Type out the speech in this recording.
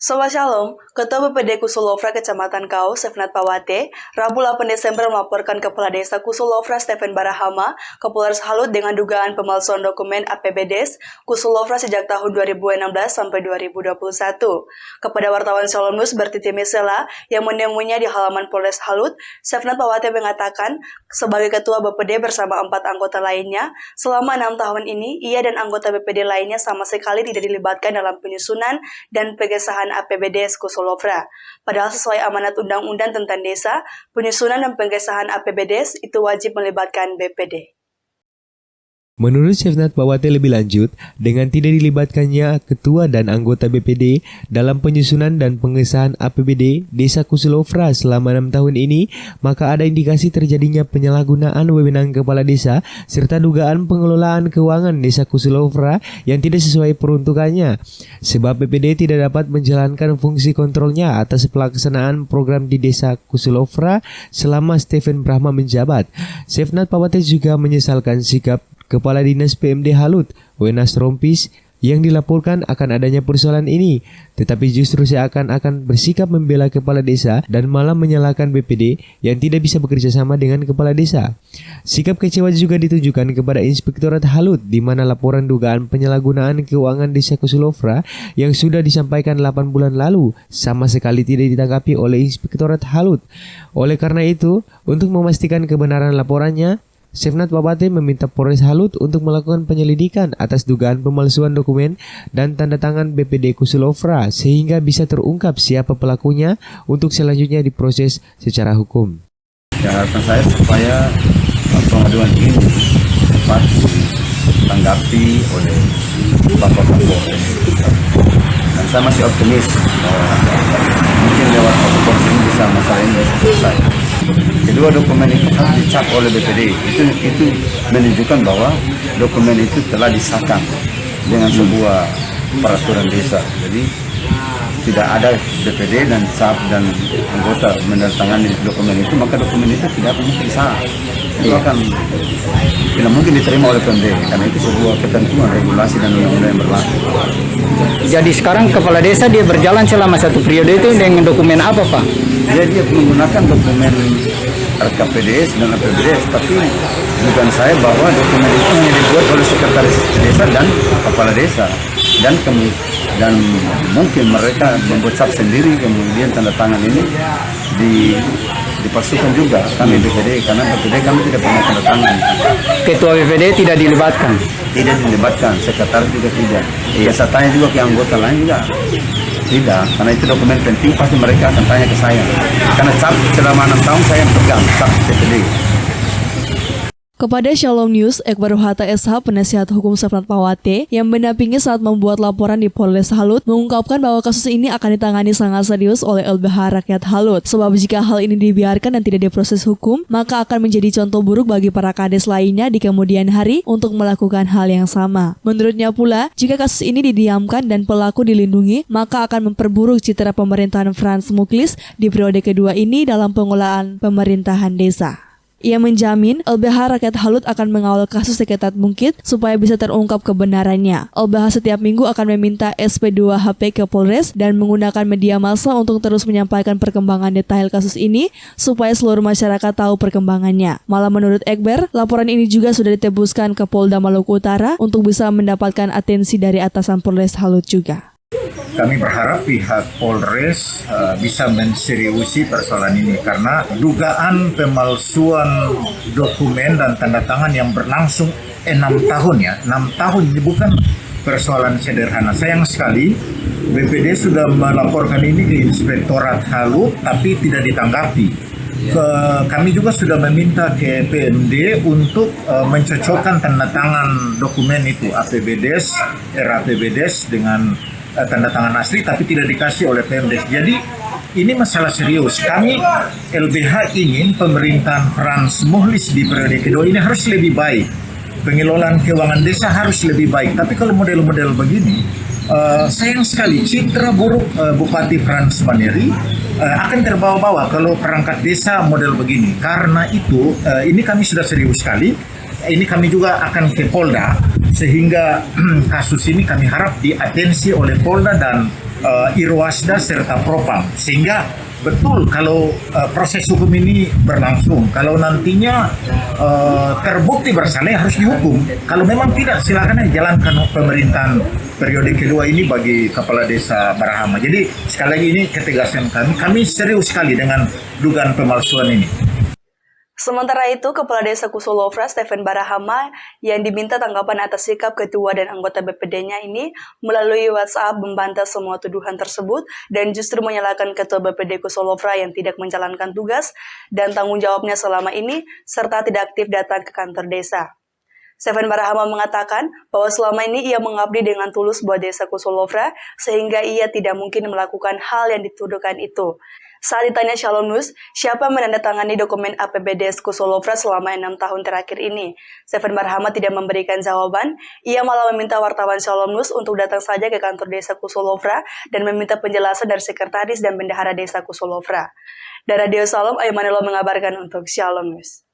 Sobat Shalom, Ketua BPD Kusulofra Kecamatan Kau, Sevnat Pawate, Rabu 8 Desember melaporkan Kepala Desa Kusulofra Stephen Barahama ke Polres Halut dengan dugaan pemalsuan dokumen APBDes Kusulofra sejak tahun 2016 sampai 2021. Kepada wartawan Shalom News Bertiti Mesela yang menemuinya di halaman Polres Halut, Sevnat Pawate mengatakan sebagai Ketua BPD bersama 4 anggota lainnya, selama 6 tahun ini ia dan anggota BPD lainnya sama sekali tidak dilibatkan dalam penyusunan dan pengesahan APBDes Kusulofra. Padahal sesuai amanat undang-undang tentang desa, penyusunan dan pengesahan APBDes itu wajib melibatkan BPD. Menurut Sevnat Pawate lebih lanjut, dengan tidak dilibatkannya ketua dan anggota BPD dalam penyusunan dan pengesahan APBD Desa Kusulofra selama 6 tahun ini, maka ada indikasi terjadinya penyalahgunaan wewenang kepala desa serta dugaan pengelolaan keuangan Desa Kusulofra yang tidak sesuai peruntukannya. Sebab BPD tidak dapat menjalankan fungsi kontrolnya atas pelaksanaan program di Desa Kusulofra selama Stephen Brahma menjabat. Sevnat Pawate juga menyesalkan sikap Kepala Dinas PMD Halut, Wenas Rompis, yang dilaporkan akan adanya persoalan ini, tetapi justru seakan-akan bersikap membela kepala desa dan malah menyalahkan BPD yang tidak bisa bekerja sama dengan kepala desa. Sikap kecewa juga ditunjukkan kepada Inspektorat Halut, di mana laporan dugaan penyalahgunaan keuangan Desa Kusulofra yang sudah disampaikan 8 bulan lalu sama sekali tidak ditanggapi oleh Inspektorat Halut. Oleh karena itu, untuk memastikan kebenaran laporannya, Sevnat Pawate meminta Polres Halut untuk melakukan penyelidikan atas dugaan pemalsuan dokumen dan tanda tangan BPD Kusulofra sehingga bisa terungkap siapa pelakunya untuk selanjutnya diproses secara hukum. Harapan saya supaya pengaduan ini cepat ditanggapi oleh Bapak Kapolres. Dan saya masih optimis bahwa mungkin lewat Kapolres ini bisa masalah ini bisa selesai. Kedua, dokumen itu harus dicap oleh BPD. Itu menunjukkan bahwa dokumen itu telah disahkan dengan sebuah peraturan desa. Jadi tidak ada BPD dan cap dan anggota menandatangani dokumen itu, maka dokumen itu tidak mungkin sah. Itu akan tidak mungkin diterima oleh PMD karena itu sebuah ketentuan regulasi dan undang-undang yang berlaku. Jadi sekarang kepala desa dia berjalan selama 1 periode itu dengan dokumen apa, Pak? Dia menggunakan dokumen RKPDS dan APBDes, tapi dugaan saya bahwa dokumen itu hanya dibuat oleh sekretaris desa dan kepala desa dan mungkin mereka membuat sub sendiri, kemudian tanda tangan ini dipalsukan juga kami BPD, karena BPD kami tidak pernah tanda tangan. Ketua BPD tidak dilibatkan? Tidak dilibatkan, sekretaris juga tidak. Saya tanya juga ke anggota lain juga tidak, karena itu dokumen penting, pasti mereka akan tanya ke saya. Karena cap selama 6 tahun saya yang pegang cap BPD. Kepada Shalom News, Ekbaru Hatta SH, penasihat hukum Sevnat Pawate, yang mendampingi saat membuat laporan di Polres Halut, mengungkapkan bahwa kasus ini akan ditangani sangat serius oleh LBH Rakyat Halut. Sebab jika hal ini dibiarkan dan tidak diproses hukum, maka akan menjadi contoh buruk bagi para kades lainnya di kemudian hari untuk melakukan hal yang sama. Menurutnya pula, jika kasus ini didiamkan dan pelaku dilindungi, maka akan memperburuk citra pemerintahan Frans Muklis di periode kedua ini dalam pengelolaan pemerintahan desa. Ia menjamin LBH Rakyat Halut akan mengawal kasus seketat mungkin supaya bisa terungkap kebenarannya. LBH setiap minggu akan meminta SP2HP ke Polres dan menggunakan media massa untuk terus menyampaikan perkembangan detail kasus ini supaya seluruh masyarakat tahu perkembangannya. Malah menurut Ekber, laporan ini juga sudah ditebuskan ke Polda Maluku Utara untuk bisa mendapatkan atensi dari atasan Polres Halut juga. Kami berharap pihak Polres bisa menseriusi persoalan ini karena dugaan pemalsuan dokumen dan tanda tangan yang berlangsung 6 tahun ya. 6 tahun ini bukan persoalan sederhana. Sayang sekali BPD sudah melaporkan ini ke Inspektorat Halut tapi tidak ditanggapi. Kami juga sudah meminta ke PMD untuk mencocokkan tanda tangan dokumen itu APBDes, RAPBDes dengan tanda tangan asli tapi tidak dikasih oleh PMD. Jadi ini masalah serius. Kami LBH ingin pemerintahan Frans Muklis di periode kedua ini harus lebih baik. Pengelolaan keuangan desa harus lebih baik. Tapi kalau model-model begini, sayang sekali citra buruk Bupati Frans Maneri akan terbawa-bawa kalau perangkat desa model begini. Karena itu ini kami sudah serius sekali. Ini kami juga akan ke Polda sehingga kasus ini kami harap diatensi oleh Polda dan Irwasda serta Propam, sehingga betul kalau proses hukum ini berlangsung. Kalau nantinya terbukti bersalah harus dihukum. Kalau memang tidak, silakan aja jalankan pemerintahan periode kedua ini bagi Kepala Desa Barahama. Jadi sekali lagi ini ketegasan kami serius sekali dengan dugaan pemalsuan ini. Sementara itu, Kepala Desa Kusulovra Stephen Barahama yang diminta tanggapan atas sikap ketua dan anggota BPD-nya ini melalui WhatsApp membantah semua tuduhan tersebut dan justru menyalahkan ketua BPD Kusulovra yang tidak menjalankan tugas dan tanggung jawabnya selama ini serta tidak aktif datang ke kantor desa. Stephen Barahama mengatakan bahwa selama ini ia mengabdi dengan tulus buat Desa Kusulovra sehingga ia tidak mungkin melakukan hal yang dituduhkan itu. Saat ditanya Shalom News, siapa menandatangani dokumen APBD Kusulovra selama 6 tahun terakhir ini? Stephen Barahama tidak memberikan jawaban, ia malah meminta wartawan Shalom News untuk datang saja ke kantor Desa Kusulovra dan meminta penjelasan dari sekretaris dan bendahara Desa Kusulovra. Dari Radio Shalom, Aymanullah mengabarkan untuk Shalom News.